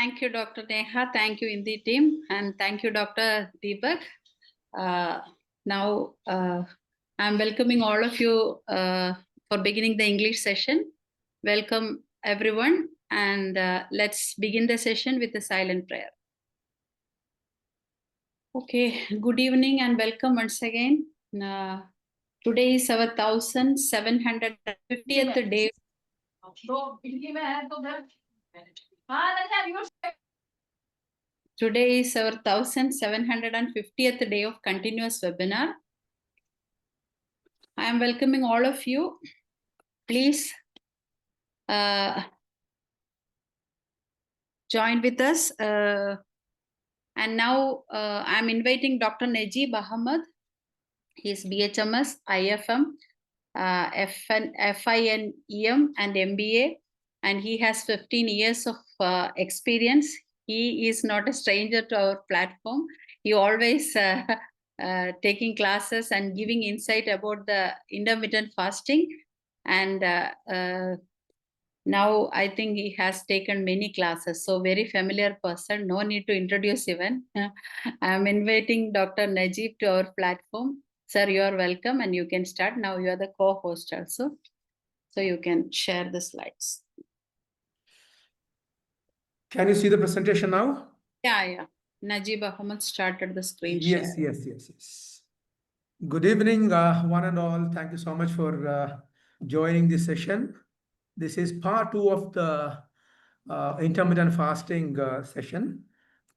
Thank you, Dr. Neha. Thank you, Indi team. And thank you, Dr. Deepak. Now, I'm welcoming all of you for beginning the English session. Welcome, everyone. And let's begin the session with a silent prayer. Okay, good evening and welcome once again. Today is our 1750th day. Today is our 1750th day of continuous webinar. I am welcoming all of you. Please join with us. And now I'm inviting Dr. NAJEEB AHAMMED. He is BHMS, IFM, FINEM, and MBA. And he has 15 years of experience. He is not a stranger to our platform. He always taking classes and giving insight about the intermittent fasting. And now I think he has taken many classes. So very familiar person, no need to introduce even. I'm inviting Dr. NAJEEB to our platform. Sir, you are welcome and you can start. Now you are the co-host also. So you can share the slides. Can you see the presentation now? Yeah. NAJEEB AHAMMED started the screen share. Yes. Good evening, one and all. Thank you so much for joining this session. This is part 2 of the intermittent fasting session.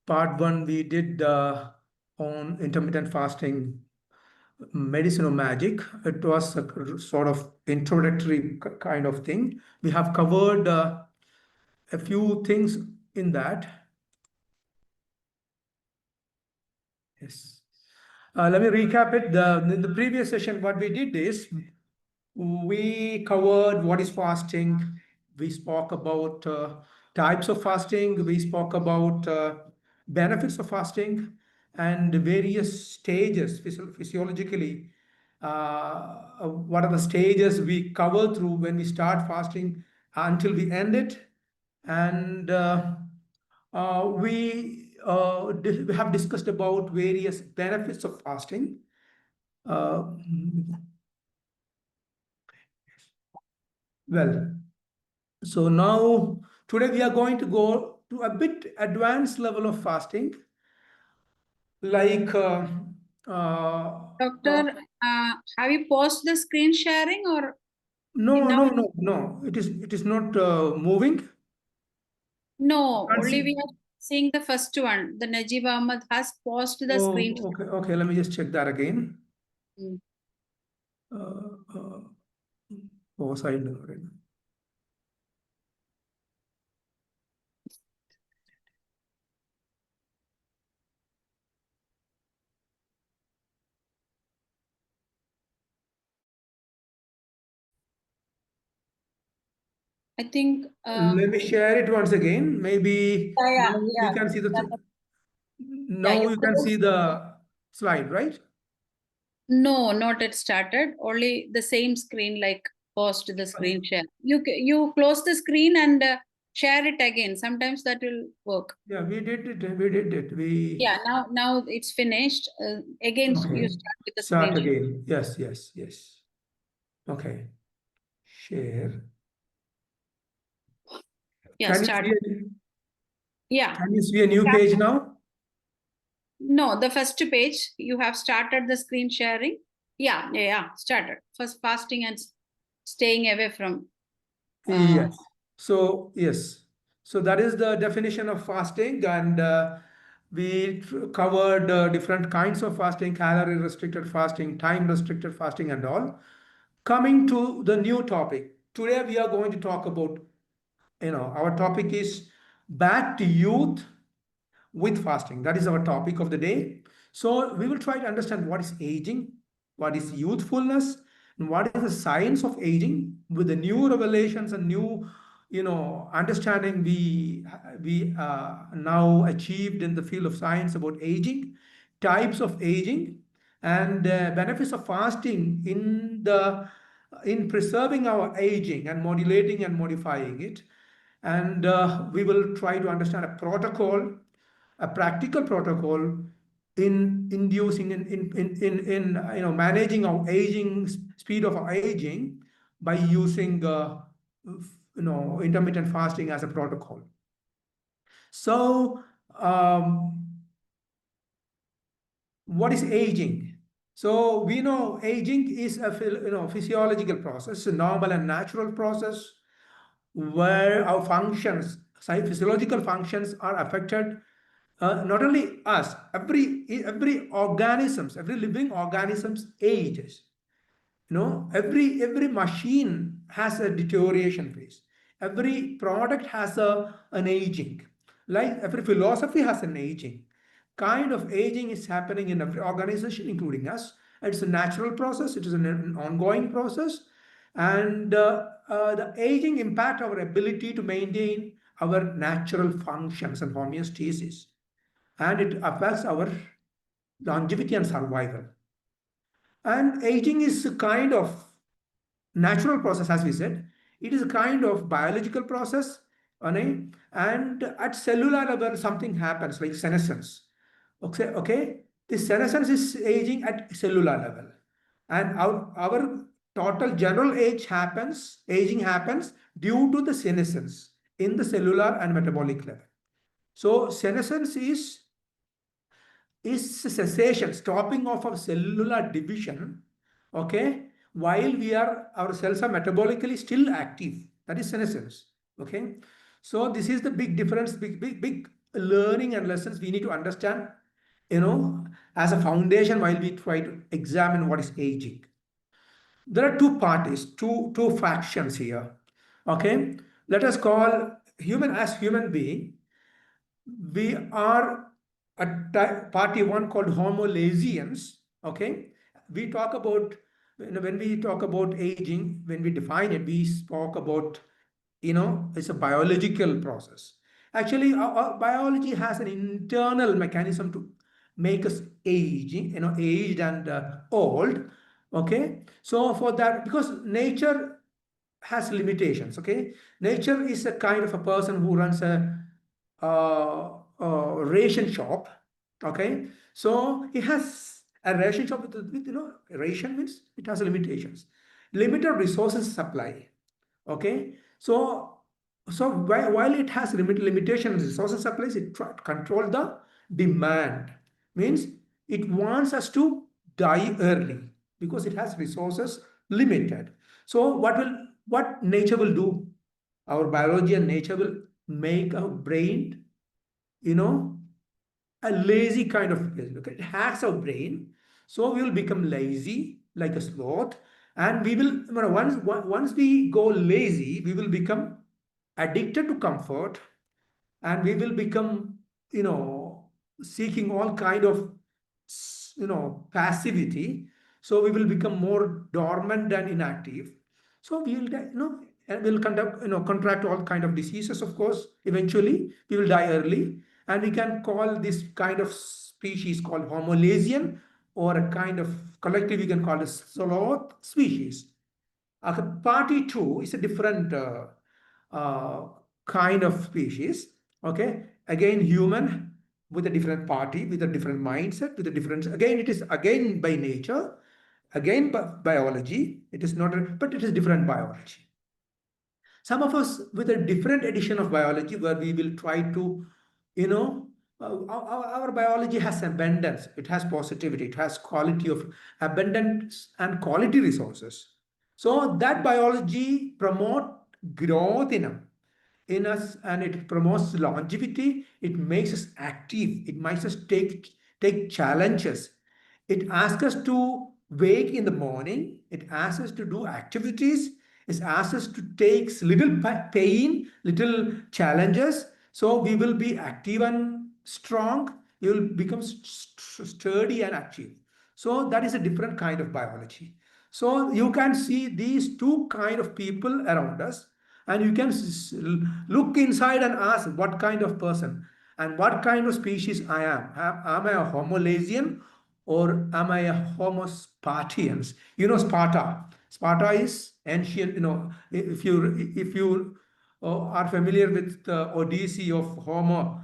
Part 1 we did on intermittent fasting, medicine or magic. It was a sort of introductory kind of thing. We have covered a few things in that. Yes. Let me recap it. In the previous session, what we did is we covered what is fasting. We spoke about types of fasting. We spoke about benefits of fasting and various stages physiologically. What are the stages we cover through when we start fasting until we end it? And we have discussed about various benefits of fasting. Well, so now today we are going to go to a bit advanced level of fasting, like Doctor, have you paused the screen sharing or? No. It is not moving. No, only we are seeing the first one. The NAJEEB AHAMMED has paused the screen. Okay. Let me just check that again. Pause. I think. Let me share it once again. Maybe we can see the. Now you can see the slide, right? No, not it started. Only the same screen, like paused the screen share. You close the screen and share it again. Sometimes that will work. Yeah, we did it. Yeah, now it's finished. Again, okay. You start with the start screen. Again. Yes. Okay. Share. Yeah, start. Yeah. Can you see a new page now? No, the first page. You have started the screen sharing. Yeah, started. First fasting and staying away from. Yes. So that is the definition of fasting, and we covered different kinds of fasting: calorie restricted fasting, time restricted fasting, and all. Coming to the new topic today, we are going to talk about. Our topic is back to youth with fasting. That is our topic of the day. So we will try to understand what is aging, what is youthfulness, and what is the science of aging with the new revelations and new understanding we now achieved in the field of science about aging, types of aging, and benefits of fasting in preserving our aging and modulating and modifying it. And we will try to understand a protocol, a practical protocol in inducing in managing our aging, speed of our aging by using intermittent fasting as a protocol. So what is aging? So we know aging is a physiological process, a normal and natural process where our functions, physiological functions are affected. Not only us, every organisms, every living organisms ages. Every machine has a deterioration phase. Every product has an aging. Like every philosophy has an aging. Kind of aging is happening in every organization, including us. It's a natural process. It is an ongoing process. And the aging impact our ability to maintain our natural functions and homeostasis. And it affects our longevity and survival. And aging is a kind of natural process, as we said. It is a kind of biological process, and at cellular level, something happens like senescence. Okay. This senescence is aging at cellular level, and our total general aging happens due to the senescence in the cellular and metabolic level. So senescence is cessation, stopping off of cellular division, okay, while our cells are metabolically still active. That is senescence, okay. So this is the big difference, big learning and lessons we need to understand, as a foundation while we try to examine what is aging. There are two parties, two factions here, okay. Let us call human being. We are a party one called Homolesians. Okay, we talk about, when we talk about aging, when we define it, we spoke about, it's a biological process. Actually, our biology has an internal mechanism to make us aged and old. Okay, so for that, because nature has limitations. Okay, nature is a kind of a person who runs a ration shop. Okay, so he has a ration shop with ration means it has limitations, limited resources supply. Okay, so while it has limitations resources supplies, it control the demand, means it wants us to die early because it has resources limited. So what nature will do, our biology and nature will make our brain, a lazy kind of place. Okay? It hacks our brain, so we will become lazy like a sloth, and we will, once we go lazy, we will become addicted to comfort, and we will become, seeking all kind of, passivity. So we will become more dormant and inactive. So we will die, and we'll contract all kind of diseases. Of course, eventually we will die early, and we can call this kind of species called Homolesian, or a kind of collective we can call a sloth species. Party two is a different uh, kind of species. Okay, again human with a different party, with a different mindset, with a different. Again, it is again by nature, again biology. It is not, but it is different biology. Some of us with a different edition of biology, where we will try to, our biology has abundance, it has positivity, it has quality of abundance and quality resources. So that biology promote growth in us, and it promotes longevity. It makes us active. It makes us take challenges. It asks us to wake in the morning. It asks us to do activities. It asks us to take little pain, little challenges. So we will be active and strong. You will become sturdy and active. So that is a different kind of biology. So you can see these two kind of people around us, and you can look inside and ask what kind of person and what kind of species I am. Am I a Homolesian, or am I a Homo Spartians? Sparta. Sparta is ancient. If you are familiar with the Odyssey of Homer,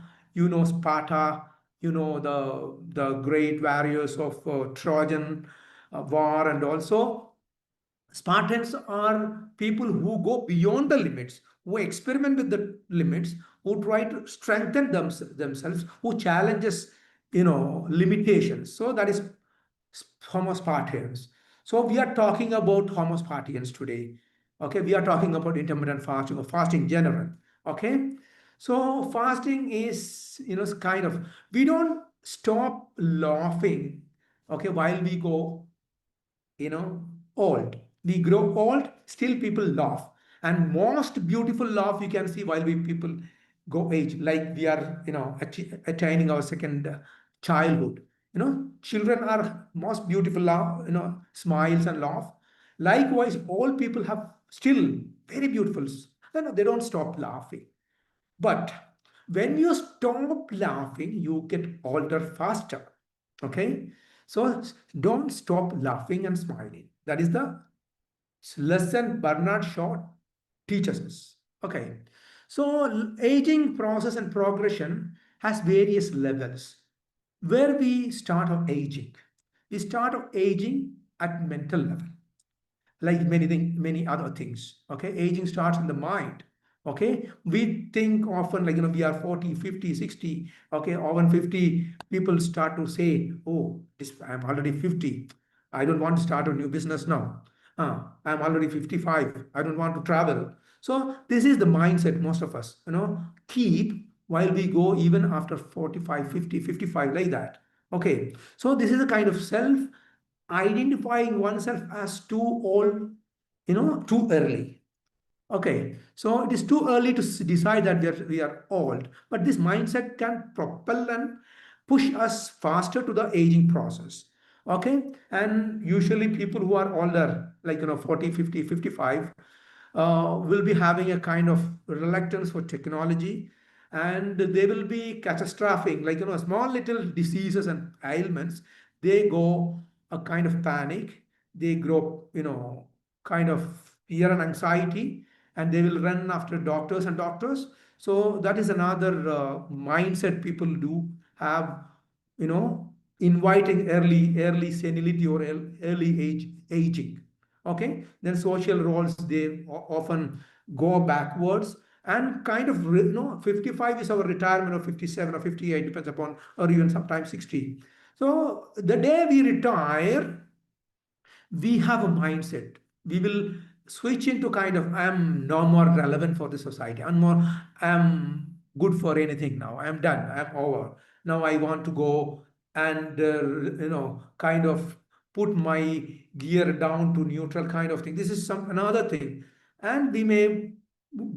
Sparta, the great warriors of Trojan war, and also Spartans are people who go beyond the limits, who experiment with the limits, who try to strengthen themselves, who challenges, limitations. So that is Homo Spartans. So we are talking about Homo Spartans today. Okay, we are talking about intermittent fasting or fasting in general. Okay, so fasting is, kind of, we don't stop laughing, okay, while we go, old. We grow old, still people laugh. And most beautiful laugh you can see while we people go age, like we are, attaining our second childhood. Children are most beautiful laugh, smiles and laugh. Likewise, all people have still very beautiful. No, they don't stop laughing. But when you stop laughing, you get older faster. Okay? So don't stop laughing and smiling. That is the lesson Bernard Shaw teaches us. Okay. So aging process and progression has various levels. Where we start of aging? We start of aging at mental level, like many other things. Okay, aging starts in the mind. Okay, we think often like, we are 40, 50, 60. Okay, often 50 people start to say, oh, I'm already 50, I don't want to start a new business now. I'm already 55, I don't want to travel. So this is the mindset most of us, keep while we go even after 45, 50, 55, like that. Okay, so this is a kind of self identifying oneself as too old, too early. Okay, so it is too early to decide that we are old, but this mindset can propel and push us faster to the aging process. Okay, and usually people who are older, like, 40, 50, 55, will be having a kind of reluctance for technology, and they will be catastrophic, like, small little diseases and ailments, they go a kind of panic, they grow, kind of fear and anxiety, and they will run after doctors and doctors. So that is another mindset people do have, you know inviting early senility or early aging. Okay, then social roles, they often go backwards, and kind of, 55 is our retirement, or 57 or 58, depends upon, or even sometimes 60. So the day we retire, we have a mindset. We will switch into kind of, I'm no more relevant for the society. I'm good for anything now. I'm done. I'm over. Now I want to go and, kind of put my gear down to neutral kind of thing. This is another thing. And we may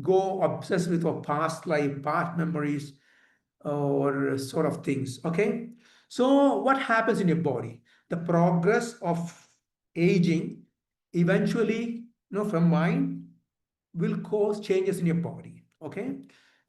go obsessed with our past life, past memories, or sort of things. Okay. So what happens in your body? The progress of aging eventually, from mind, will cause changes in your body. Okay,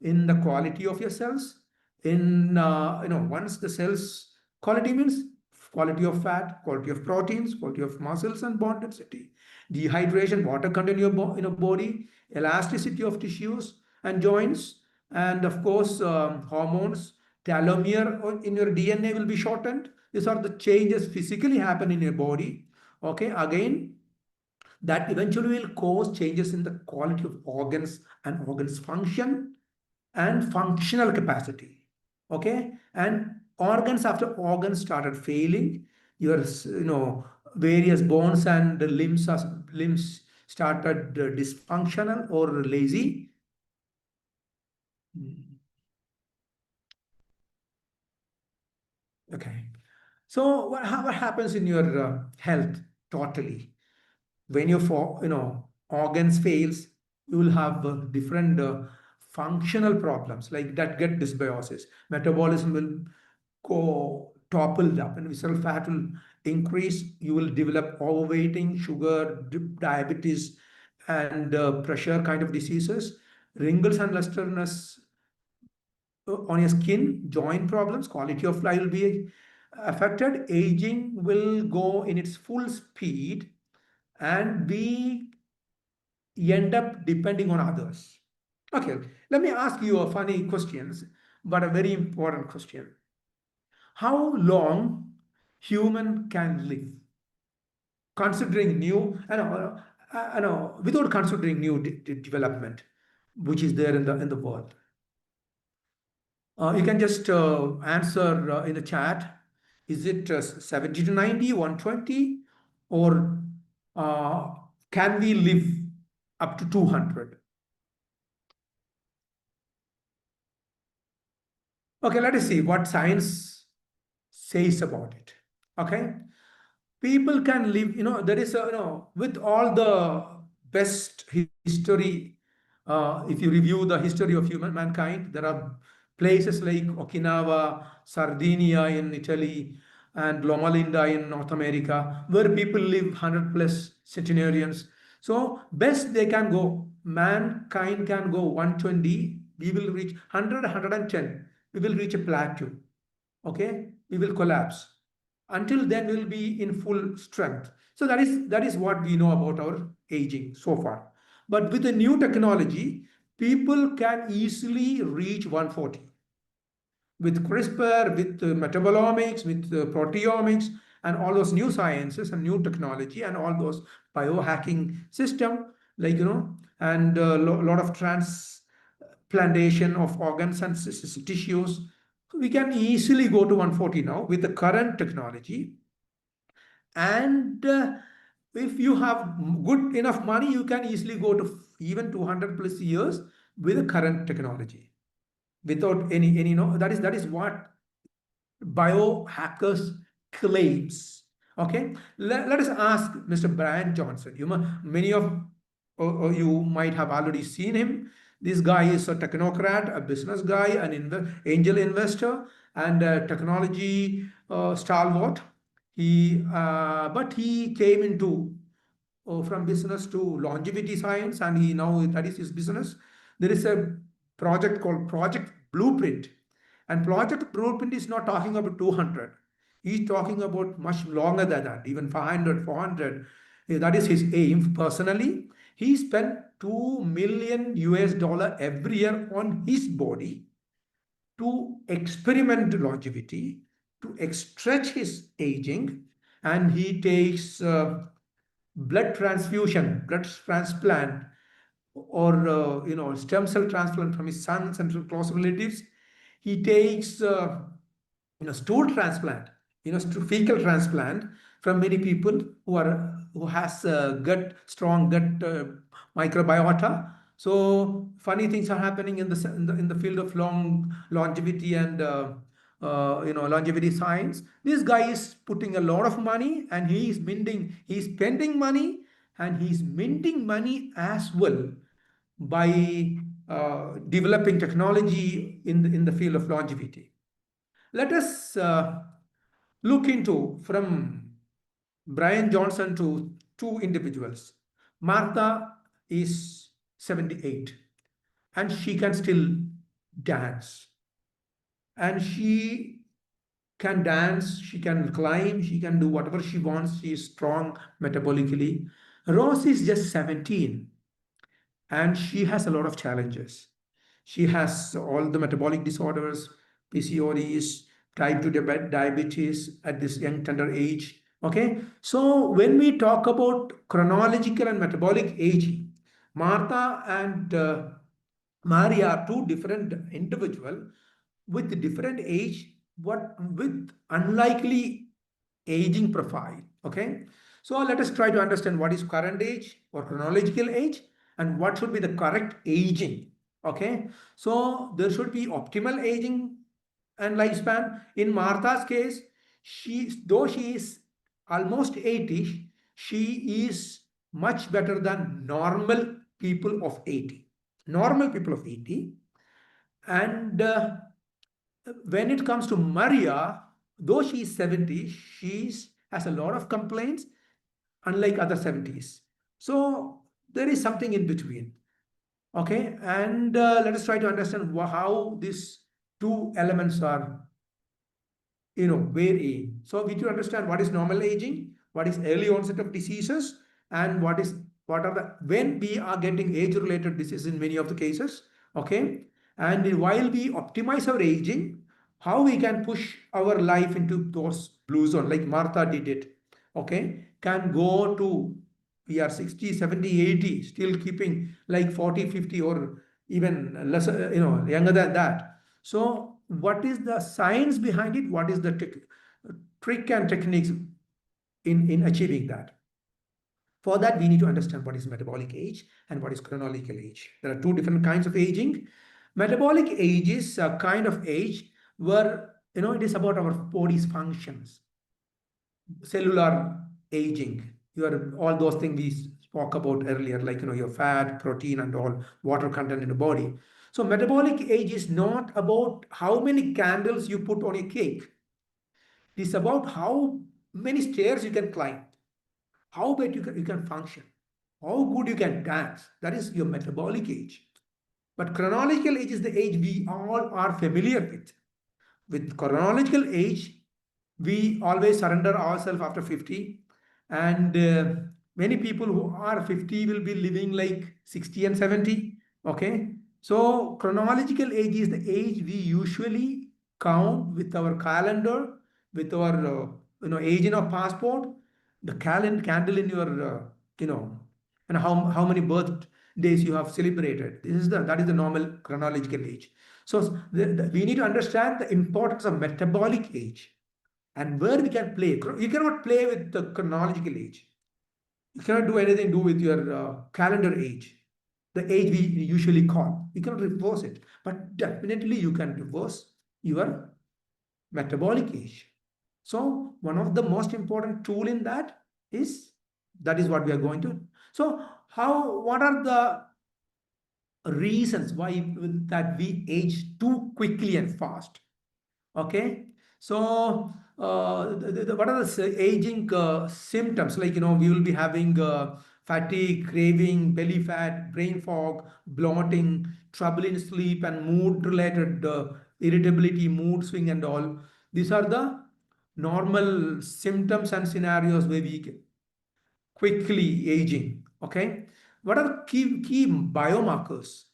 in the quality of your cells, in, once the cells, quality means quality of fat, quality of proteins, quality of muscles and bone density, dehydration, water content in your body, elasticity of tissues and joints, and of course, hormones, telomere in your DNA will be shortened. These are the changes physically happen in your body. Okay, again, that eventually will cause changes in the quality of organs and organs function and functional capacity. Okay, and organs, after organs started failing, your, various bones and limbs started dysfunctional or lazy. Okay, so what happens in your health totally? When your organs fails, you will have different functional problems, like that get dysbiosis, metabolism will go toppled up, and visceral fat will increase, you will develop overweighting, sugar, diabetes, and pressure kind of diseases, wrinkles and lusterness on your skin, joint problems, quality of life will be affected, aging will go in its full speed, and we end up depending on others. Okay, let me ask you a funny question, but a very important question. How long human can live? Considering new, without considering new development, which is there in the world. You can just answer in the chat. Is it 70 to 90, 120, or can we live up to 200? Okay, let us see what science says about it. Okay, people can live, there is a, with all the best history, if you review the history of mankind, there are places like Okinawa, Sardinia in Italy, and Loma Linda in North America, where people live 100 plus centenarians. So best they can go, mankind can go 120, we will reach 100, 110, we will reach a plateau. Okay, we will collapse. Until then, we'll be in full strength. So that is what we know about our aging so far. But with the new technology, people can easily reach 140. With CRISPR, with metabolomics, with proteomics, and all those new sciences and new technology and all those biohacking system, like, and a lot of transplantation of organs and tissues, we can easily go to 140 now with the current technology. And if you have good enough money, you can easily go to even 200 plus years with the current technology without any that is what biohackers claims. Okay, let us ask Mr. Brian Johnson. Many of you might have already seen him. This guy is a technocrat, a business guy, an angel investor, and a technology stalwart. But he came into from business to longevity science, and he now that is his business. There is a project called Project Blueprint, and Project Blueprint is not talking about 200. He's talking about much longer than that, even 500, 400. That is his aim. Personally, he spent $2 million every year on his body to experiment longevity, to stretch his aging, and he takes blood transfusion, blood transplant, or stem cell transplant from his sons and close relatives. He takes stool transplant, fecal transplant from many people who has strong gut microbiota. So funny things are happening in the field of longevity and longevity science. This guy is putting a lot of money, and he's spending money, and he's minting money as well by developing technology in the field of longevity. Let us look into from Brian Johnson to two individuals. Martha is 78 and she can still dance. And she can dance, she can climb, she can do whatever she wants. She is strong metabolically. Rose is just 17 and she has a lot of challenges. She has all the metabolic disorders, PCODs, type 2 diabetes at this young tender age. Okay, so when we talk about chronological and metabolic aging, Martha and Maria are two different individuals with different age, but with unlikely aging profile. Okay, so let us try to understand what is current age or chronological age and what should be the correct aging. Okay, so there should be optimal aging and lifespan. In Martha's case, though she is almost 80, she is much better than normal people of 80. Normal people of 80. And when it comes to Maria, though she is 70, she has a lot of complaints, unlike other 70s. So there is something in between. Okay, and let us try to understand how these two elements are, varying. So we need to understand what is normal aging, what is early onset of diseases, and what are the when we are getting age-related diseases in many of the cases, Okay, and while we optimize our aging, how we can push our life into those blue zone, like Martha did it. Okay, can go to, we are 60, 70, 80, still keeping like 40, 50, or even less, younger than that. So what is the science behind it? What is the trick and techniques in achieving that? For that, we need to understand what is metabolic age and what is chronological age. There are two different kinds of aging. Metabolic age is a kind of age where, it is about our body's functions, cellular aging, all those things we spoke about earlier, like, your fat, protein, and all water content in the body. So metabolic age is not about how many candles you put on a cake. It is about how many stairs you can climb, how bad you can function, how good you can dance. That is your metabolic age. But chronological age is the age we all are familiar with. With chronological age, we always surrender ourselves after 50. And many people who are 50 will be living like 60 and 70. Okay. So chronological age is the age we usually count with our calendar, with our age in our passport, the candle in your and how many birthdays you have celebrated. That is the normal chronological age. So we need to understand the importance of metabolic age and where we can play. You cannot play with the chronological age. You cannot do anything do with your calendar age, the age we usually call. You cannot reverse it, but definitely you can reverse your metabolic age. So one of the most important tool in that is what we are going to. So what are the reasons why that we age too quickly and fast? Okay, so what are the aging symptoms? Like, we will be having fatigue, craving, belly fat, brain fog, bloating, trouble in sleep, and mood related irritability, mood swing, and all. These are the normal symptoms and scenarios where we quickly aging. Okay, what are the key biomarkers?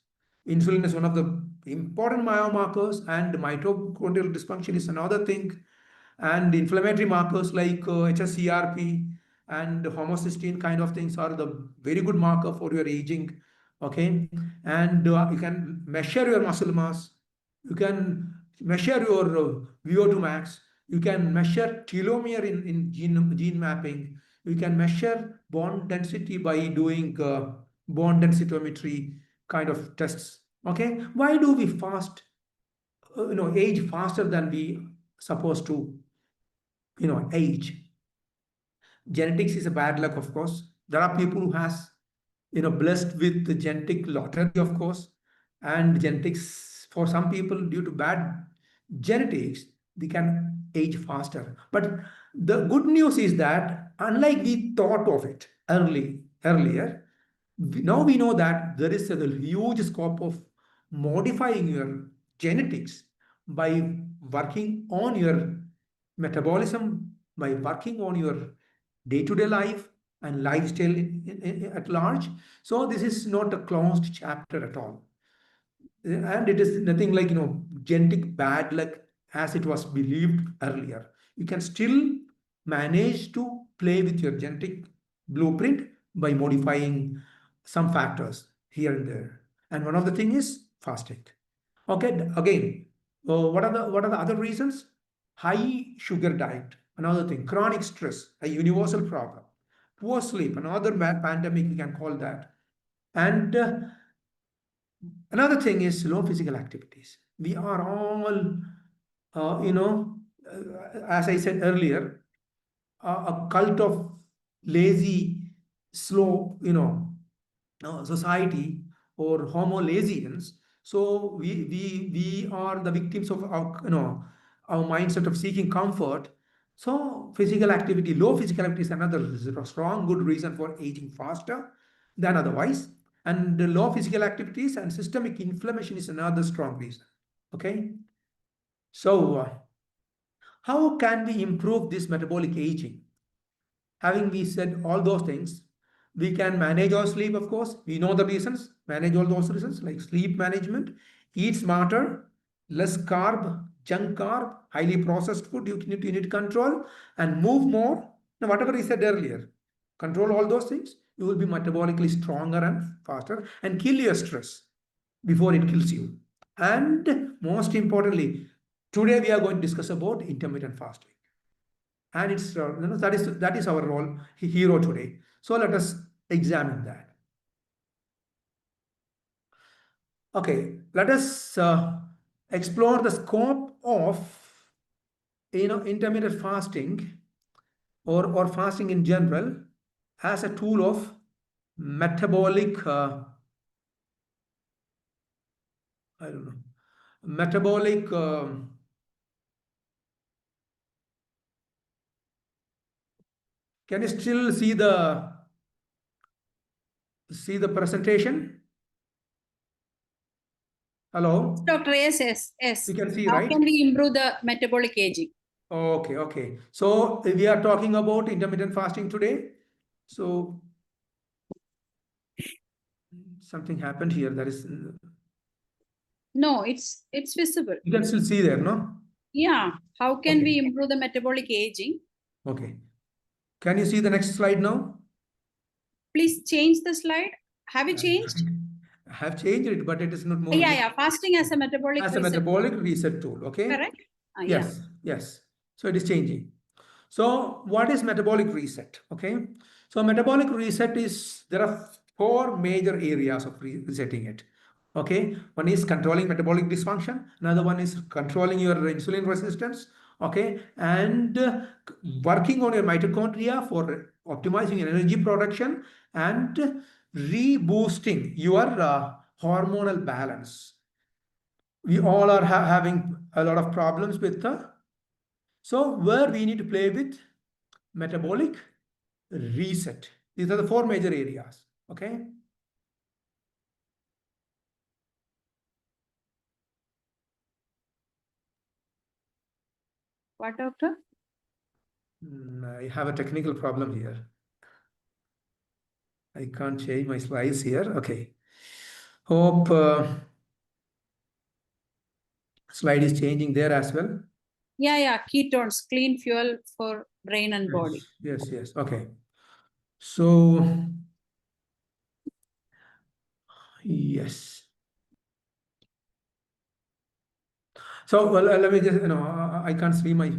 Insulin is one of the important biomarkers, and mitochondrial dysfunction is another thing. And inflammatory markers like hsCRP and homocysteine kind of things are the very good marker for your aging. Okay, and you can measure your muscle mass, you can measure your VO2 max, you can measure telomere in gene mapping, you can measure bone density by doing bone densitometry kind of tests. Okay, why do we age faster than we supposed to age? Genetics is a bad luck, of course. There are people who has blessed with the genetic lottery, of course, and genetics, for some people, due to bad genetics, they can age faster. But the good news is that unlike we thought of it earlier, now we know that there is a huge scope of modifying your genetics by working on your metabolism, by working on your day-to-day life and lifestyle at large. So this is not a closed chapter at all. And it is nothing like, genetic bad luck as it was believed earlier. You can still manage to play with your genetic blueprint by modifying some factors here and there. And one of the thing is fasting. Okay, again, what are the other reasons? High sugar diet, another thing. Chronic stress, a universal problem. Poor sleep, another pandemic, we can call that. And another thing is low physical activities. We are all, as I said earlier, a cult of lazy, slow, society, or homo laziness. So we are the victims of our mindset of seeking comfort. So physical activity, low physical activity is another strong good reason for aging faster than otherwise. And the low physical activities and systemic inflammation is another strong reason. Okay. So how can we improve this metabolic aging? Having we said all those things, we can manage our sleep, of course. We know the reasons. manage all those reasons like sleep management, eat smarter, less carb, junk carb, highly processed food you need to control, and move more. Now, whatever I said earlier, control all those things, you will be metabolically stronger and faster, and kill your stress before it kills you. And most importantly, today we are going to discuss about intermittent fasting. And it's that is our role hero today. So let us examine that. Okay, let us explore the scope of intermittent fasting or fasting in general as a tool of metabolic I don't know metabolic can you still see the presentation? Hello? Doctor, yes. You can see, How right? can we improve the metabolic aging? Okay. So we are talking about intermittent fasting today. So something happened here. That is, No, it's visible. you can still see there, no? Yeah. How can Okay. we improve the metabolic aging? Okay. Can you see the next slide now? Please change the slide. Have you changed? I have changed it, but it is not moving. Yeah. Fasting as a metabolic As a reset. metabolic reset tool, okay? Correct? Yeah. Yes. So it is changing. So what is metabolic reset? Okay. So metabolic reset is, there are four major areas of resetting it. Okay. One is controlling metabolic dysfunction. Another one is controlling your insulin resistance. Okay. And working on your mitochondria for optimizing energy production and reboosting your hormonal balance. We all are having a lot of problems with so where we need to play with metabolic reset. These are the four major areas. Okay. What, doctor? I have a technical problem here. I can't change my slides here. Okay. Hope slide is changing there as well. Yeah. Ketones, clean fuel for brain and body. Yes. Okay. So, yes. So, well, let me just, I can't see my,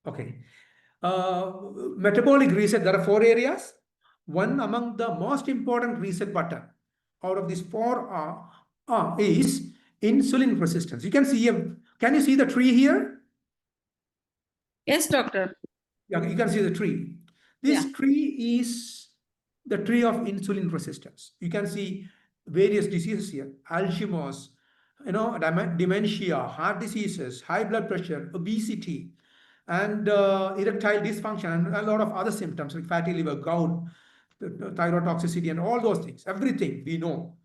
okay. Metabolic reset, there are four areas. One among the most important reset button out of these four is insulin resistance. You can see can you see the tree here? Yes, doctor. Yeah, you can see the tree. This tree is the tree of insulin resistance. You can see various diseases here: Alzheimer's, dementia, heart diseases, high blood pressure, obesity, and erectile dysfunction, and a lot of other symptoms like fatty liver, gout, thyroid toxicity, and all those things. Everything we know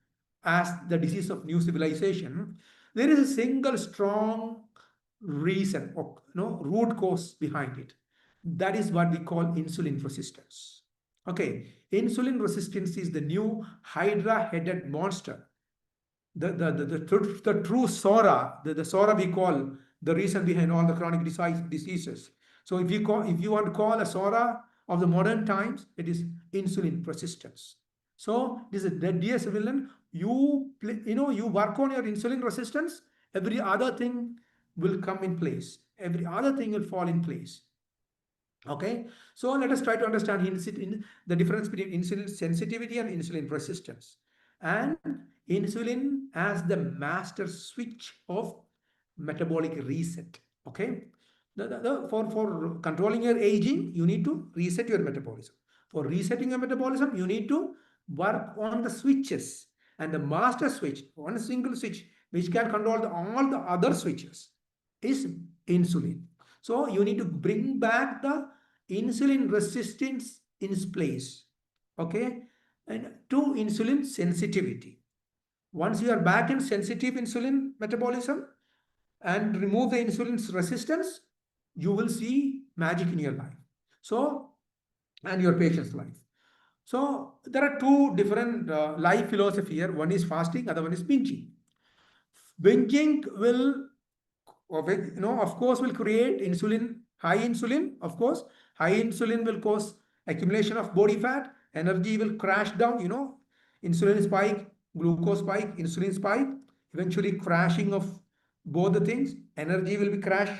as the disease of new civilization. There is a single strong reason or root cause behind it. That is what we call insulin resistance. Okay, insulin resistance is the new hydra-headed monster, the true Sora, the Sora we call the reason behind all the chronic diseases. So if you want to call a Sora of the modern times, it is insulin resistance. So this is the dearest villain. You work on your insulin resistance, every other thing will come in place. Every other thing will fall in place. Okay, so let us try to understand the difference between insulin sensitivity and insulin resistance. And insulin as the master switch of metabolic reset. Okay, for controlling your aging, you need to reset your metabolism. For resetting your metabolism, you need to work on the switches, and the master switch, one single switch which can control all the other switches, is insulin. So you need to bring back the insulin resistance in place. Okay, and to insulin sensitivity. Once you are back in sensitive insulin metabolism and remove the insulin's resistance, you will see magic in your life. So, and your patient's life. So there are two different life philosophy here. One is fasting, other one is binging. Binging will, of course, will create high insulin, of course. High insulin will cause accumulation of body fat, energy will crash down, insulin spike, glucose spike, insulin spike, eventually crashing of both the things. Energy will be crash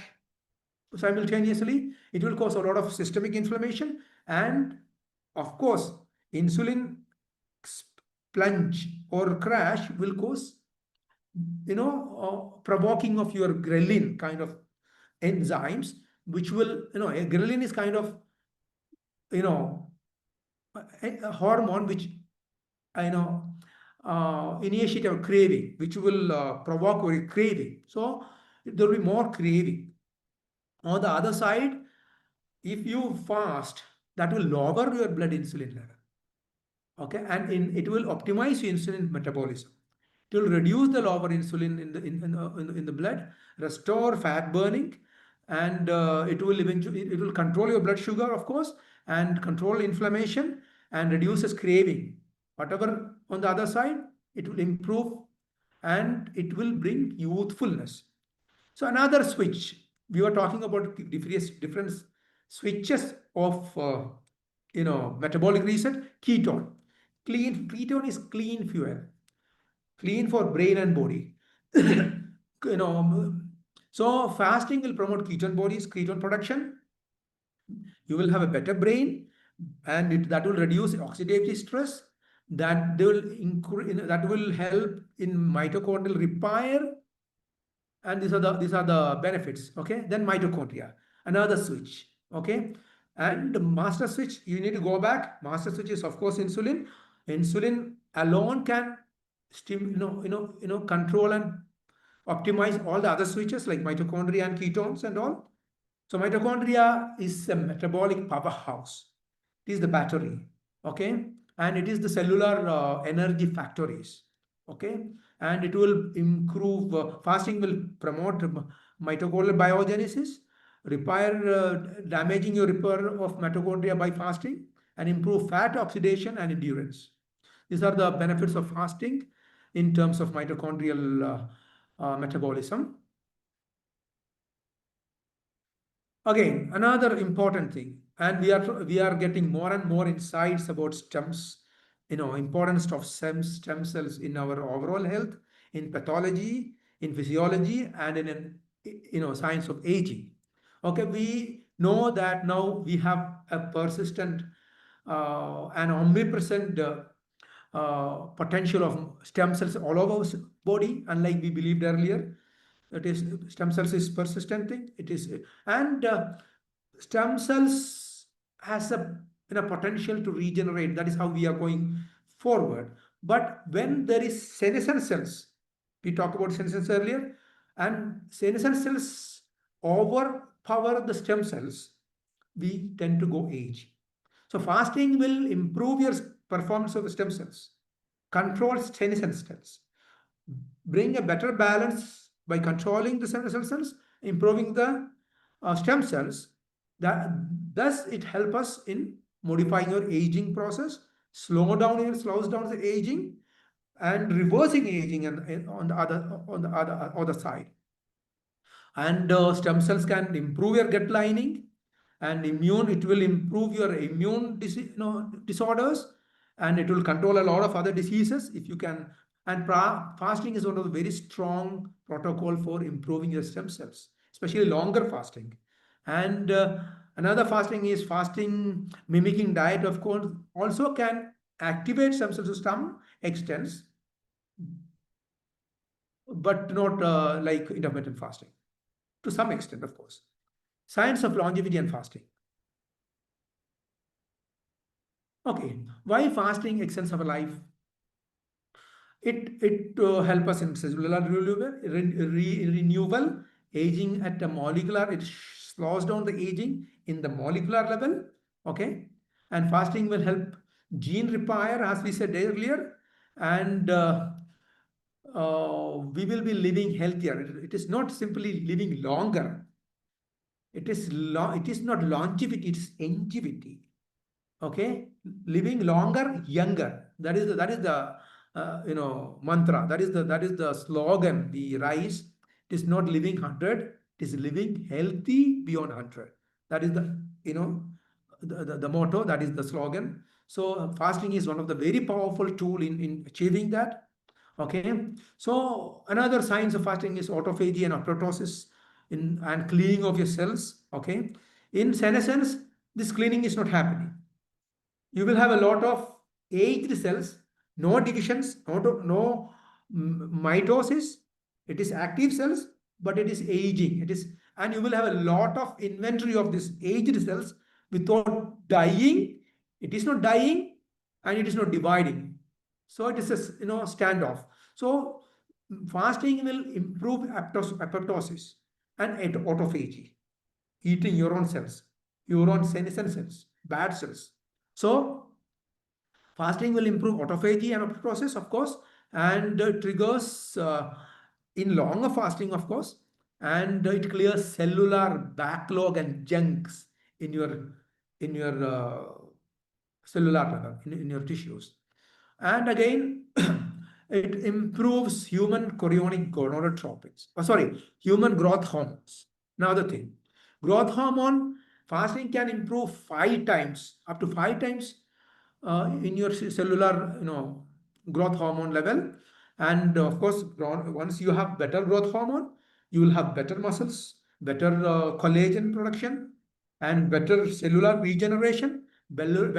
simultaneously. It will cause a lot of systemic inflammation, and of course, insulin plunge or crash will cause provoking of your ghrelin kind of enzymes, which will, ghrelin is kind of, you know a hormone which, initiate a craving, which will provoke a craving. So there will be more craving. On the other side, if you fast, that will lower your blood insulin level. Okay, and it will optimize your insulin metabolism. It will reduce the lower insulin in the blood, restore fat burning, and it will control your blood sugar, of course, and control inflammation and reduces craving. Whatever on the other side, it will improve, and it will bring youthfulness. So another switch, we were talking about different switches of metabolic reset. Ketone is clean fuel, clean for brain and body. you know so fasting will promote ketone production. You will have a better brain, and that will reduce oxidative stress. That will help in mitochondrial repair, and these are the benefits. Okay, then mitochondria, another switch. Okay, and the master switch, you need to go back. Master switch is, of course, insulin alone can control and optimize all the other switches like mitochondria and ketones and all. So mitochondria is a metabolic powerhouse. It is the battery. Okay, and it is the cellular energy factories. Okay, and it will improve. Fasting will promote mitochondrial biogenesis, damaging your repair of mitochondria by fasting, and improve fat oxidation and endurance. These are the benefits of fasting in terms of mitochondrial metabolism. Again, another important thing, and we are getting more and more insights about stems, importance of stem cells in our overall health, in pathology, in physiology, and in science of aging. Okay, we know that now we have a persistent and omnipresent potential of stem cells all over our body, unlike we believed earlier. That is, stem cells is persistent thing. It is, and stem cells has a potential to regenerate. That is how we are going forward. But when there is senescent cells, we talked about senescence earlier, and senescent cells overpower the stem cells, we tend to go age. So fasting will improve your performance of the stem cells, control senescent cells, bring a better balance by controlling the senescent cells, improving the stem cells. Thus it helps us in modifying your aging process, slows down the aging, and reversing aging on the other side. And stem cells can improve your gut lining and it will improve your immune disorders, and it will control a lot of other diseases if you can. And fasting is one of the very strong protocol for improving your stem cells, especially longer fasting. And another fasting is fasting mimicking diet, of course, also can activate stem cells to some extents, but not like intermittent fasting. To some extent, of course. Science of longevity and fasting. Okay, why fasting extends our life? It helps us in cellular renewal, aging at a molecular. It slows down the aging in the molecular level. Okay, and fasting will help gene repair, as we said earlier, and we will be living healthier. It is not simply living longer. It is not longevity, it is longevity. Okay, living longer, younger. That is the mantra. That is the slogan. The rise. It is not living 100. It is living healthy beyond 100. That is the the motto. That is the slogan. So fasting is one of the very powerful tool in achieving that. Okay, so another signs of fasting is autophagy and apoptosis in and cleaning of your cells. Okay, in senescence, this cleaning is not happening. You will have a lot of aged cells, no divisions, no mitosis. It is active cells, but it is aging. It is, and you will have a lot of inventory of these aged cells without dying. It is not dying, and it is not dividing. So it is a standoff. So fasting will improve apoptosis and autophagy, eating your own cells, your own senescent cells, bad cells. So fasting will improve autophagy and apoptosis, of course, and triggers in longer fasting, of course, and it clears cellular backlog and junks in your cellular level, in your tissues. And again, it improves human chorionic gonadotropics. Oh, sorry, human growth hormones. Another thing, growth hormone fasting can improve 5 times, up to 5 times, in your cellular, growth hormone level. And of course, once you have better growth hormone, you will have better muscles, better collagen production, and better cellular regeneration, better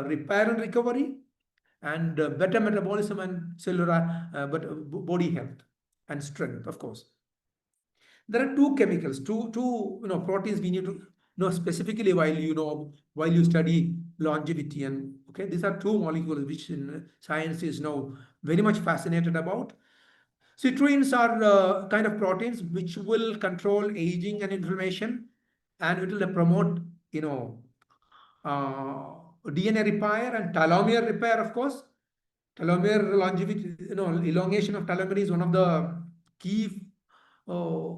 repair and recovery, and better metabolism and cellular body health and strength, of course. There are two chemicals, two proteins we need to know specifically while you study longevity. And okay, these are two molecules which in science is now very much fascinated about. Citrulline are kind of proteins which will control aging and inflammation, and it will promote uh, DNA repair and telomere repair, of course. Telomere longevity, elongation of telomere is one of the key uh,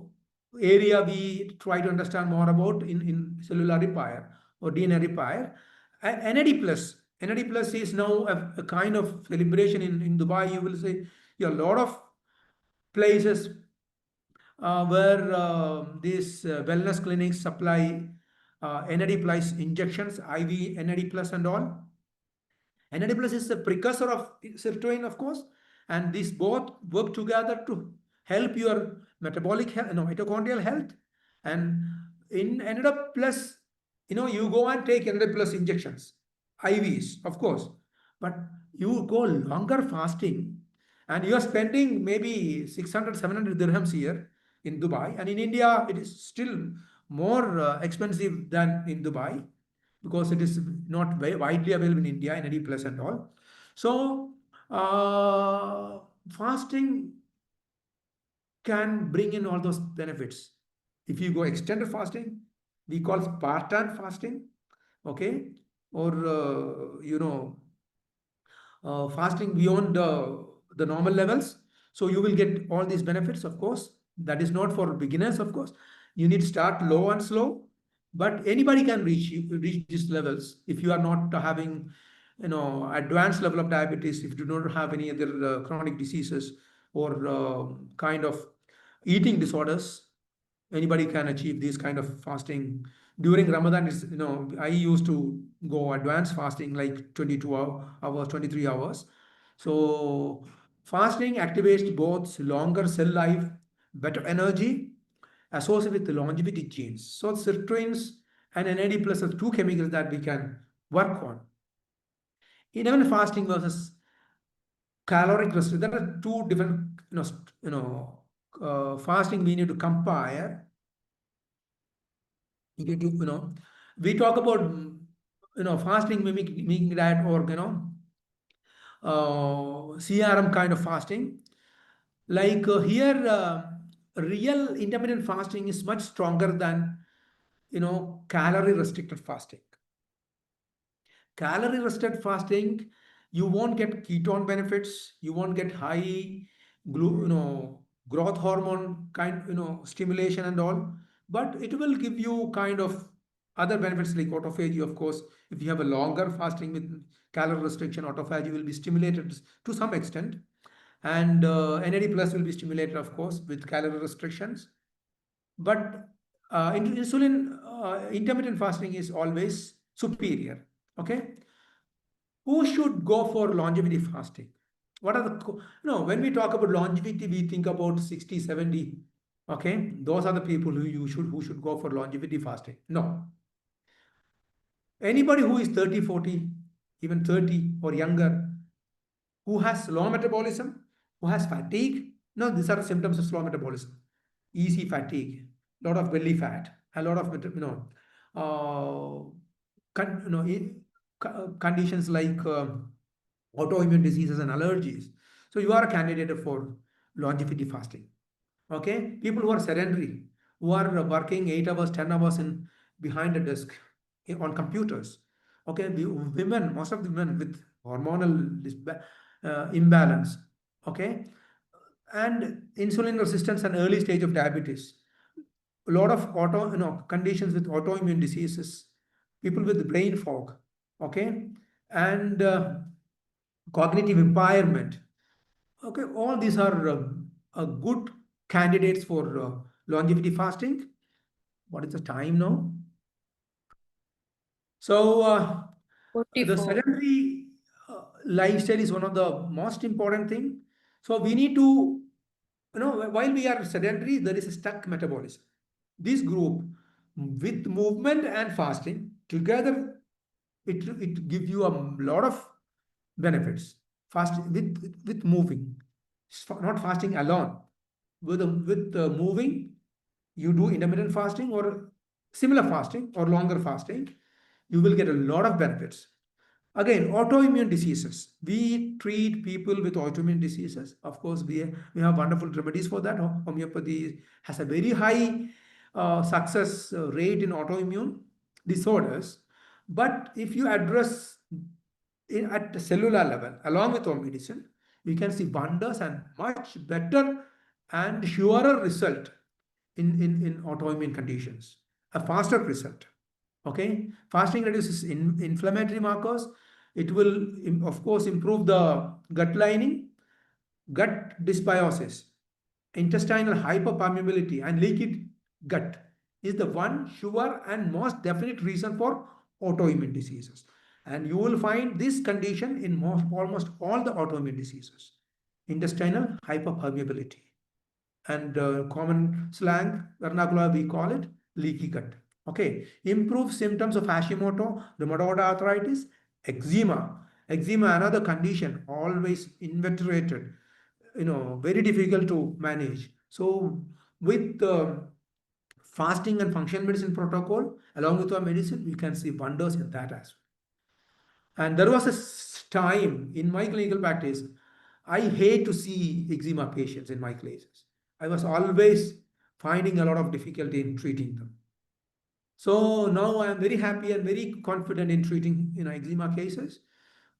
area we try to understand more about in cellular repair or DNA repair. NAD plus. NAD plus is now a kind of celebration in Dubai. You will see a lot of places where these wellness clinics supply NAD plus injections, IV NAD plus and all. NAD plus is a precursor of sirtuin, of course, and these both work together to help your metabolic health, mitochondrial health. And in NAD plus, you go and take NAD plus injections, IVs, of course, but you go longer fasting, and you are spending maybe 600, 700 dirhams here in Dubai, and in India it is still more expensive than in Dubai because it is not very widely available in India, in NAD plus and all. So fasting can bring in all those benefits. If you go extended fasting, we call Spartan fasting, okay, or fasting beyond the normal levels. So you will get all these benefits, of course. That is not for beginners, of course. You need to start low and slow, but anybody can reach these levels if you are not having, advanced level of diabetes, if you do not have any other chronic diseases or kind of eating disorders. Anybody can achieve this kind of fasting. During Ramadan, I used to go advanced fasting like 22 hours, 23 hours. So fasting activates both longer cell life, better energy, associated with the longevity genes. So sirtuins and NAD plus are two chemicals that we can work on. Even fasting versus caloric restriction, there are two different, fasting we need to compare. We talk about fasting mimicking diet, or CRM kind of fasting. Like here, real intermittent fasting is much stronger than calorie restricted fasting. Calorie restricted fasting, you won't get ketone benefits, you won't get high growth hormone kind stimulation and all, but it will give you kind of Other benefits like autophagy, of course, if you have a longer fasting with calorie restriction, autophagy will be stimulated to some extent. And NAD plus will be stimulated, of course, with calorie restrictions. But insulin intermittent fasting is always superior. Okay. Who should go for longevity fasting? What are the, when we talk about longevity, we think about 60, 70. Okay. Those are the people who should go for longevity fasting. No. Anybody who is 30, 40, even 30 or younger, who has slow metabolism, who has fatigue. No, these are the symptoms of slow metabolism. Easy fatigue, lot of belly fat, a lot of conditions like autoimmune diseases and allergies. So you are a candidate for longevity fasting. Okay, people who are sedentary, who are working 8 hours, 10 hours in behind a desk on computers. Okay, women, most of the women with hormonal imbalance. Okay, and insulin resistance and early stage of diabetes. A lot of conditions with autoimmune diseases, people with brain fog. Okay, and cognitive impairment. Okay, all these are good candidates for longevity fasting. What is the time now? So the 44. sedentary lifestyle is one of the most important thing. So we need to, while we are sedentary, there is a stuck metabolism. This group with movement and fasting together, it gives you a lot of benefits. Fast with moving, not fasting alone. With moving, you do intermittent fasting or similar fasting or longer fasting, you will get a lot of benefits. Again, autoimmune diseases. We treat people with autoimmune diseases. Of course, we have wonderful remedies for that. Homeopathy has a very high success rate in autoimmune disorders. But if you address at the cellular level, along with home medicine, we can see wonders and much better and surer result in autoimmune conditions. A faster result. Okay, fasting reduces inflammatory markers. It will, of course, improve the gut lining, gut dysbiosis, intestinal hyperpermeability, and leaky gut is the one sure and most definite reason for autoimmune diseases. And you will find this condition in almost all the autoimmune diseases. Intestinal hyperpermeability. And common slang, vernacular, we call it leaky gut. Okay, improve symptoms of Hashimoto, rheumatoid arthritis, eczema. Eczema, another condition, always inveterated, very difficult to manage. So with fasting and functional medicine protocol, along with our medicine, we can see wonders in that as well. And there was a time in my clinical practice, I hate to see eczema patients in my classes. I was always finding a lot of difficulty in treating them. So now I am very happy and very confident in treating eczema cases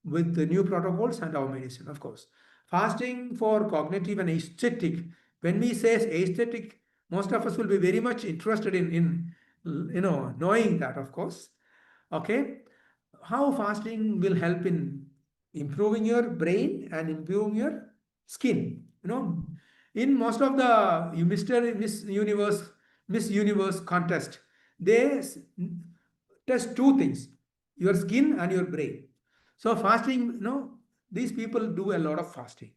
with the new protocols and our medicine, of course. Fasting for cognitive and aesthetic. When we say aesthetic, most of us will be very much interested in knowing that, of course. Okay, how fasting will help in improving your brain and improving your skin. In most of the Miss Universe contest, they test two things: your skin and your brain. So fasting, these people do a lot of fasting.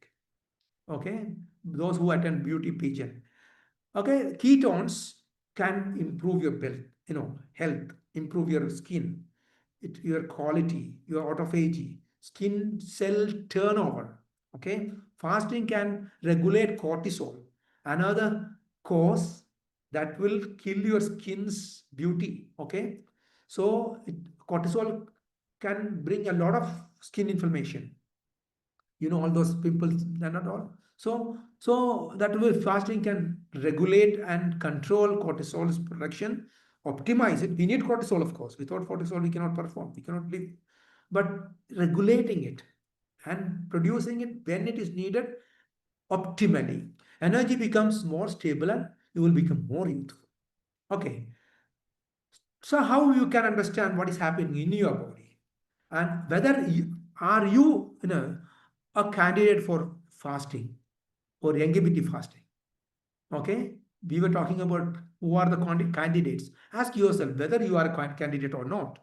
Okay, those who attend beauty pageant. Okay, ketones can improve your health, improve your skin, your quality, your autophagy, skin cell turnover. Okay, fasting can regulate cortisol, another cause that will kill your skin's beauty. Okay, so cortisol can bring a lot of skin inflammation. All those pimples and not all. So that way fasting can regulate and control cortisol's production, optimize it. We need cortisol, of course. Without cortisol, we cannot perform, we cannot live. But regulating it and producing it when it is needed optimally, energy becomes more stable and you will become more youthful. Okay. So how you can understand what is happening in your body, and whether are you, a candidate for fasting or longevity fasting? Okay, we were talking about who are the candidates. Ask yourself whether you are a candidate or not.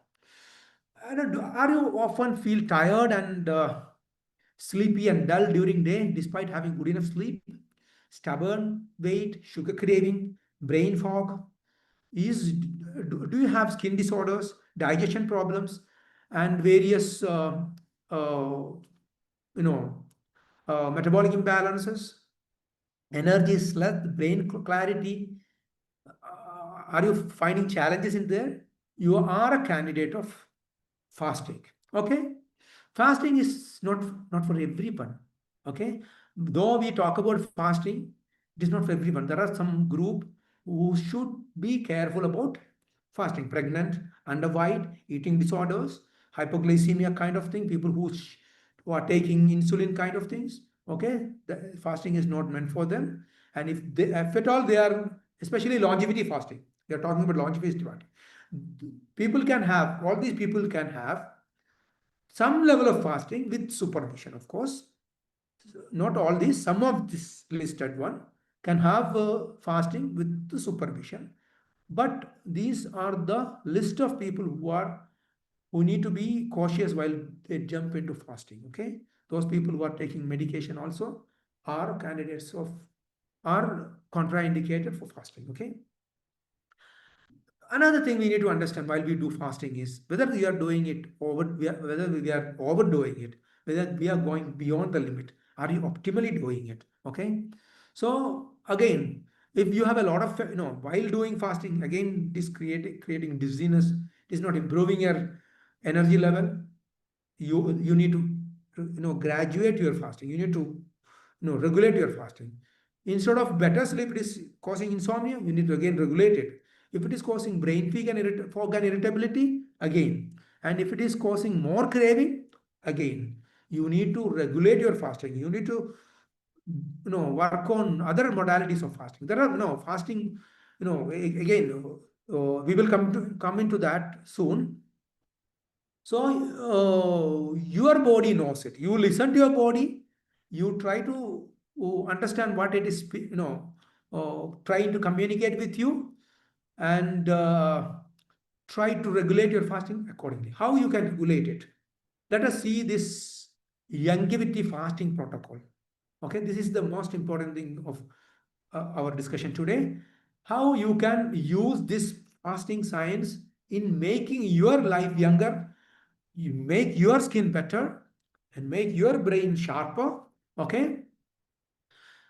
And are you often feel tired and sleepy and dull during day despite having good enough sleep? Stubborn, weight, sugar craving, brain fog. Do you have skin disorders, digestion problems, and various uh, you know metabolic imbalances, energy, sleep, brain clarity? Are you finding challenges in there? You are a candidate of fasting. Okay, fasting is not for everyone. Okay, though we talk about fasting, it is not for everyone. There are some group who should be careful about fasting: pregnant, underweight, eating disorders, hypoglycemia kind of thing, people who are taking insulin kind of things. Okay, the fasting is not meant for them. And if at all they are, especially longevity fasting, we are talking about longevity fasting, people can have, all these people can have some level of fasting with supervision, of course. Not all these, some of this listed one can have fasting with the supervision. But these are the list of people who need to be cautious while they jump into fasting. Okay, those people who are taking medication also are candidates of, are contraindicated for fasting. Okay. Another thing we need to understand while we do fasting is whether we are doing it over, whether we are overdoing it, whether we are going beyond the limit. Are you optimally doing it? Okay. So again, if you have a lot of, while doing fasting, again, this creating dizziness, it is not improving your energy level. You need to, graduate your fasting. You need to, regulate your fasting. Instead of better sleep, it is causing insomnia, you need to again regulate it. If it is causing brain fog and irritability, again. And if it is causing more craving, again, you need to regulate your fasting. You need to, work on other modalities of fasting. There are, fasting, again, we will come into that soon. So your body knows it. You listen to your body. You try to understand what it is, trying to communicate with you, and try to regulate your fasting accordingly. How you can regulate it? Let us see this longevity fasting protocol. Okay, this is the most important thing of our discussion today. How you can use this fasting science in making your life younger, you make your skin better, and make your brain sharper. Okay,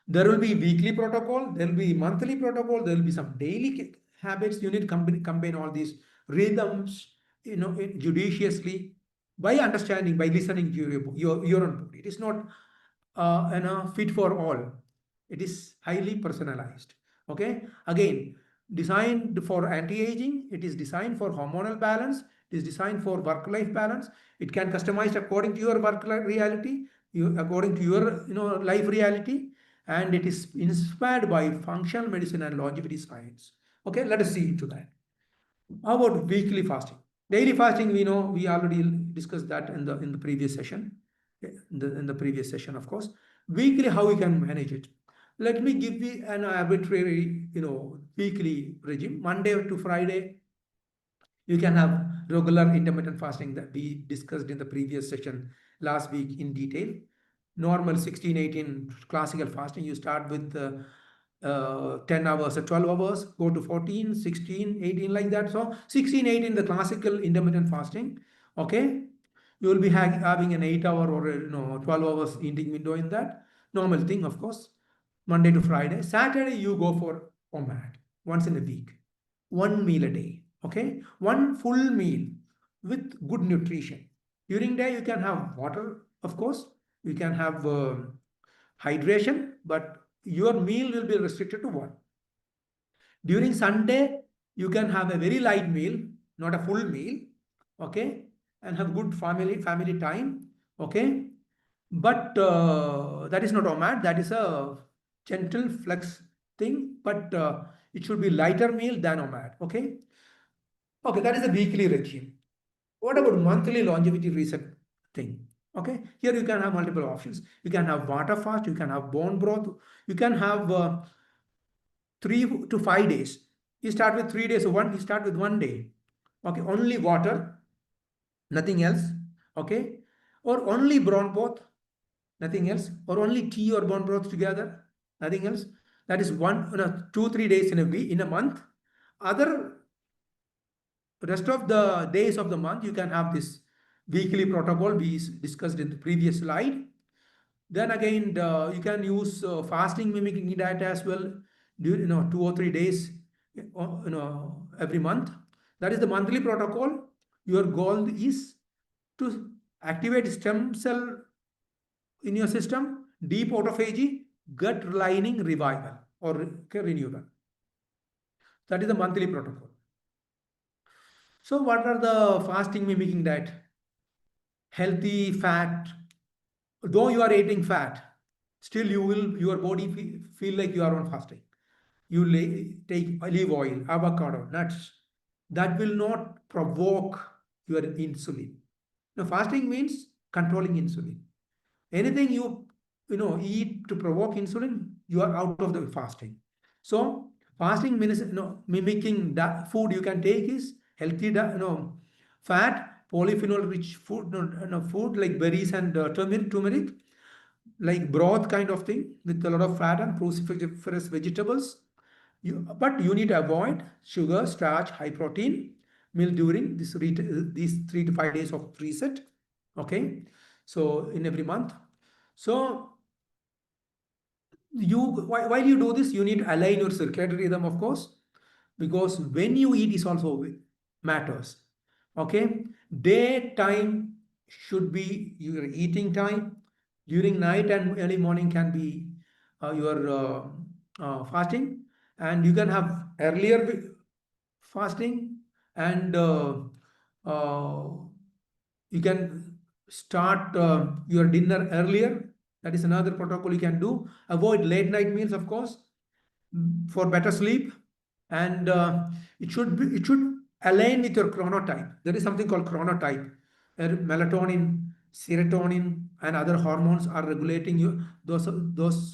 there will be weekly protocol, there will be monthly protocol, there will be some daily habits. You need to combine all these rhythms, judiciously, by understanding, by listening to your own body. It is not fit for all. It is highly personalized. Okay, again, designed for anti-aging. It is designed for hormonal balance. It is designed for work-life balance. It can customize according to your work reality, according to your life reality, and it is inspired by functional medicine and longevity science. Okay, let us see into that. How about weekly fasting? Daily fasting, we know, we already discussed that in the previous session. In the previous session, of course. Weekly, how we can manage it? Let me give you an arbitrary, weekly regime. Monday to Friday, you can have regular intermittent fasting that we discussed in the previous session last week in detail. Normal 16-18 classical fasting, you start with 10 hours or 12 hours, go to 14, 16, 18, like that. So 16, 18, the classical intermittent fasting. Okay, you will be having an 8 hour or 12 hours eating window in that. Normal thing, of course. Monday to Friday. Saturday, you go for OMAD once in a week, one meal a day. Okay, one full meal with good nutrition. During day, you can have water, of course. You can have hydration, but your meal will be restricted to one. During Sunday, you can have a very light meal, not a full meal. Okay, and have good family time. Okay, but that is not OMAD. That is a gentle flex thing, but it should be lighter meal than OMAD. Okay, Okay, that is a weekly regime. What about monthly longevity reset thing? Okay, here you can have multiple options. You can have water fast, you can have bone broth, you can have 3 to 5 days. You start with 3 days, you start with 1 day. Okay, only water, nothing else. Okay, or only bone broth, nothing else, or only tea or bone broth together, nothing else. That is 2 3 days in a week, in a month. Other rest of the days of the month, you can have this weekly protocol we discussed in the previous slide. Then again, you can use fasting mimicking diet as well, 2 or 3 days, every month. That is the monthly protocol. Your goal is to activate stem cell in your system, deep autophagy, gut lining revival or renewal. That is the monthly protocol. So, what are the fasting mimicking diet? Healthy fat. Though you are eating fat, still your body feel like you are on fasting. You take olive oil, avocado, nuts. That will not provoke your insulin. Now, fasting means controlling insulin. Anything eat to provoke insulin, you are out of the fasting. So fasting means mimicking that food you can take is healthy, fat, polyphenol rich food, food like berries and turmeric, like broth kind of thing with a lot of fat and cruciferous vegetables. But you need to avoid sugar, starch, high protein meal during these 3 to 5 days of reset. Okay, so in every month. So while you do this, you need to align your circadian rhythm, of course, because when you eat is also matters. Okay, daytime should be your eating time. During night and early morning can be your fasting, and you can have earlier fasting, and uh, you can start your dinner earlier. That is another protocol you can do. Avoid late night meals, of course, for better sleep, and it should align with your chronotype. There is something called chronotype, where melatonin, serotonin, and other hormones are regulating you. Those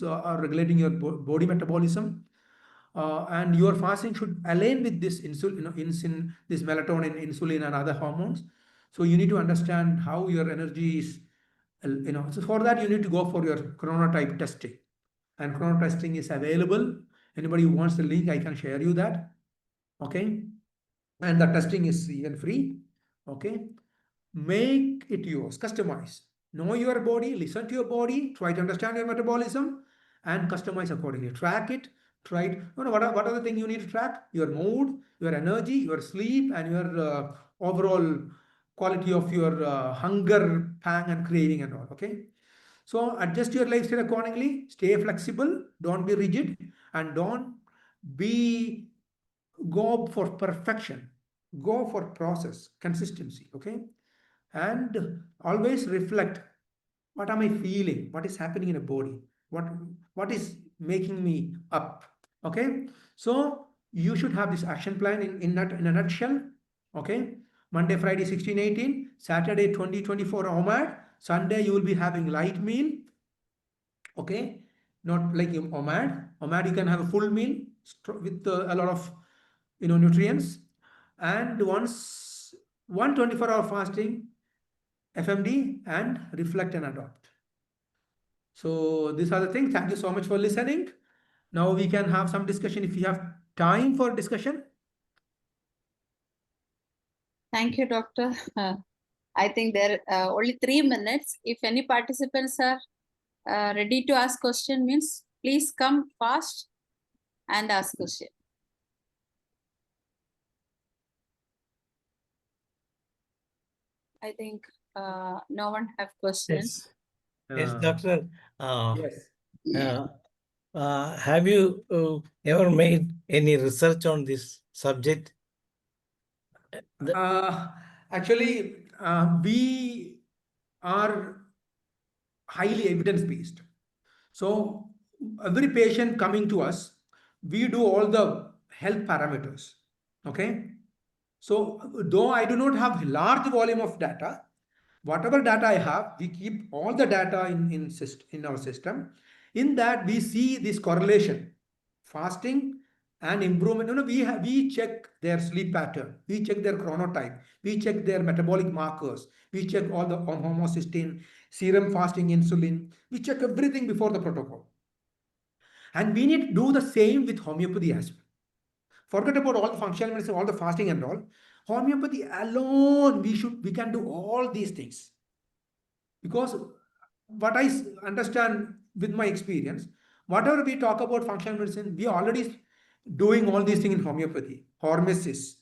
are regulating your body metabolism, and your fasting should align with this insulin, this melatonin, insulin, and other hormones. So you need to understand how your energy is. So for that you need to go for your chronotype testing, and chrono testing is available. Anybody who wants the link, I can share you that. Okay, and the testing is even free. Okay, make it yours, customize. Know your body, listen to your body, try to understand your metabolism, and customize accordingly. Track it, try it. What are the things you need to track? Your mood, your energy, your sleep, and your overall quality of your hunger, pang, and craving and all. Okay. So adjust your lifestyle accordingly, stay flexible, don't be rigid, and don't be go for perfection. Go for process, consistency. Okay. And always reflect, what am I feeling? What is happening in the body? What is making me up? Okay. So you should have this action plan in a nutshell. Okay. Monday, Friday 16-18, Saturday 20-24 OMAD, Sunday you will be having light meal. Okay, not like OMAD you can have a full meal with a lot of nutrients, and once 124-hour fasting, FMD, and reflect and adopt. So these are the things. Thank you so much for listening. Now we can have some discussion if you have time for discussion. Thank you, Doctor. I think there are only 3 minutes. If any participants are ready to ask question, means please come fast and ask question. I think no one have questions. Yes, doctor. Yes. Have you ever made any research on this subject? Actually, we are highly evidence-based. So every patient coming to us, we do all the health parameters. Okay. So though I do not have large volume of data, whatever data I have, we keep all the data in our system. In that we see this correlation, fasting and improvement. We check their sleep pattern, we check their chronotype, we check their metabolic markers, we check all the homocysteine, serum fasting insulin, we check everything before the protocol. And we need to do the same with homeopathy as well. Forget about all the functional medicine, all the fasting and all. Homeopathy alone, we can do all these things. Because what I understand with my experience, whatever we talk about functional medicine, we are already doing all these things in homeopathy. Hormesis,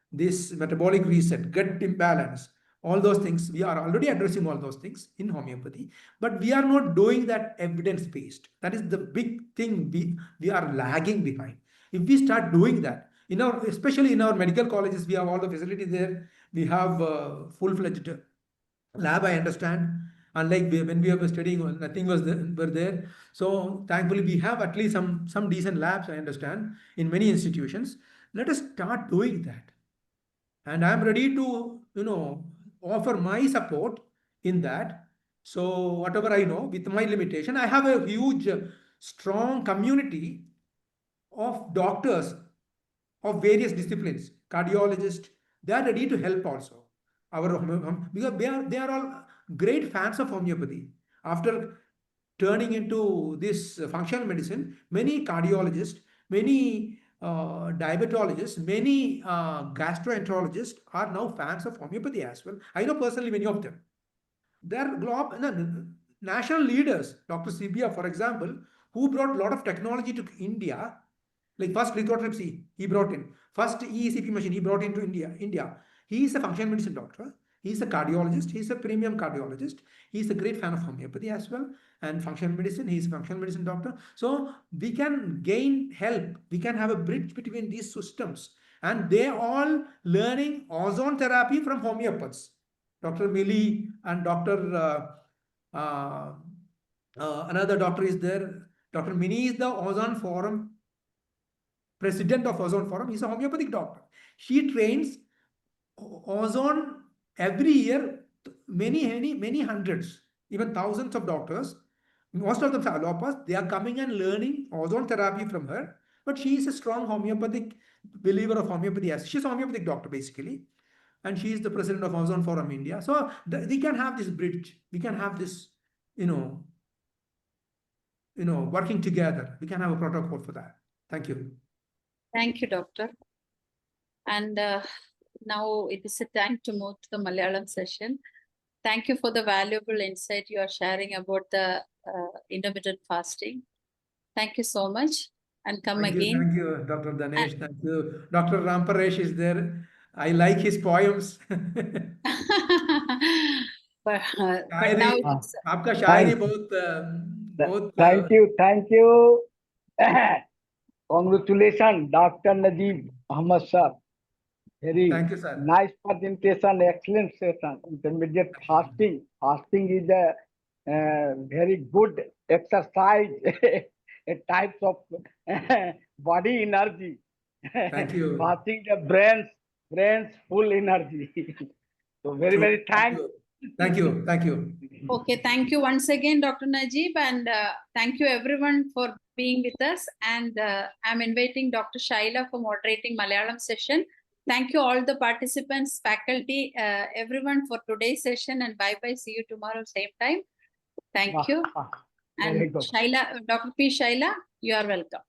this metabolic reset, gut imbalance, all those things, we are already addressing all those things in homeopathy, but we are not doing that evidence-based. That is the big thing we are lagging behind. If we start doing that, especially in our medical colleges, we have all the facilities there. We have full-fledged lab, I understand. Unlike when we were studying, nothing were there. So thankfully, we have at least some decent labs, I understand, in many institutions. Let us start doing that. And I'm ready to, offer my support in that. So whatever I know, with my limitation, I have a huge, strong community of doctors of various disciplines, cardiologists. They are ready to help also. Because they are all great fans of homeopathy. After turning into this functional medicine, many cardiologists, many diabetologists, many gastroenterologists are now fans of homeopathy as well. I know personally many of them. They are national leaders. Dr. Sibia, for example, who brought a lot of technology to India, like first lithotripsy he brought in, first ECP machine he brought into India. He is a functional medicine doctor. He is a cardiologist. He is a premium cardiologist. He is a great fan of homeopathy as well and functional medicine. He is a functional medicine doctor. So we can gain help. We can have a bridge between these systems. And they all learning ozone therapy from homeopaths. Dr. Millie and another doctor is there. Dr. Mini is the Ozone Forum, president of Ozone Forum. He's a homeopathic doctor. She trains ozone every year, many hundreds, even thousands of doctors. Most of them are allopaths. They are coming and learning ozone therapy from her. But she is a strong homeopathic believer of homeopathy. She's a homeopathic doctor, basically. And she is the president of Ozone Forum India. So we can have this bridge. We can have this, working together. We can have a protocol for that. Thank you. Thank you, doctor. And now it is a time to move to the Malayalam session. Thank you for the valuable insight you are sharing about the intermittent fasting. Thank you so much. And come again. Thank you, Dr. Danesh. Thank you. Dr. Ramparesh is there. I like his poems. but now it's, आपका शायरी बहुत Thank you. Congratulations, Dr. NAJEEB Ahmed sir. Very Thank you, sir. nice presentation, excellent session. Intermediate fasting. Fasting is a very good exercise, a type of body energy. Thank you. Fasting the brains full energy. So very thanks. Thank you. okay, thank you once again, Dr. Najeeb, and thank you everyone for being with us. And I'm inviting Dr. Shaila for moderating Malayalam session. Thank you all the participants, faculty, everyone for today's session, and bye-bye. See you tomorrow, same time. Thank you. And Shaila, Dr. P. Shaila, you are welcome.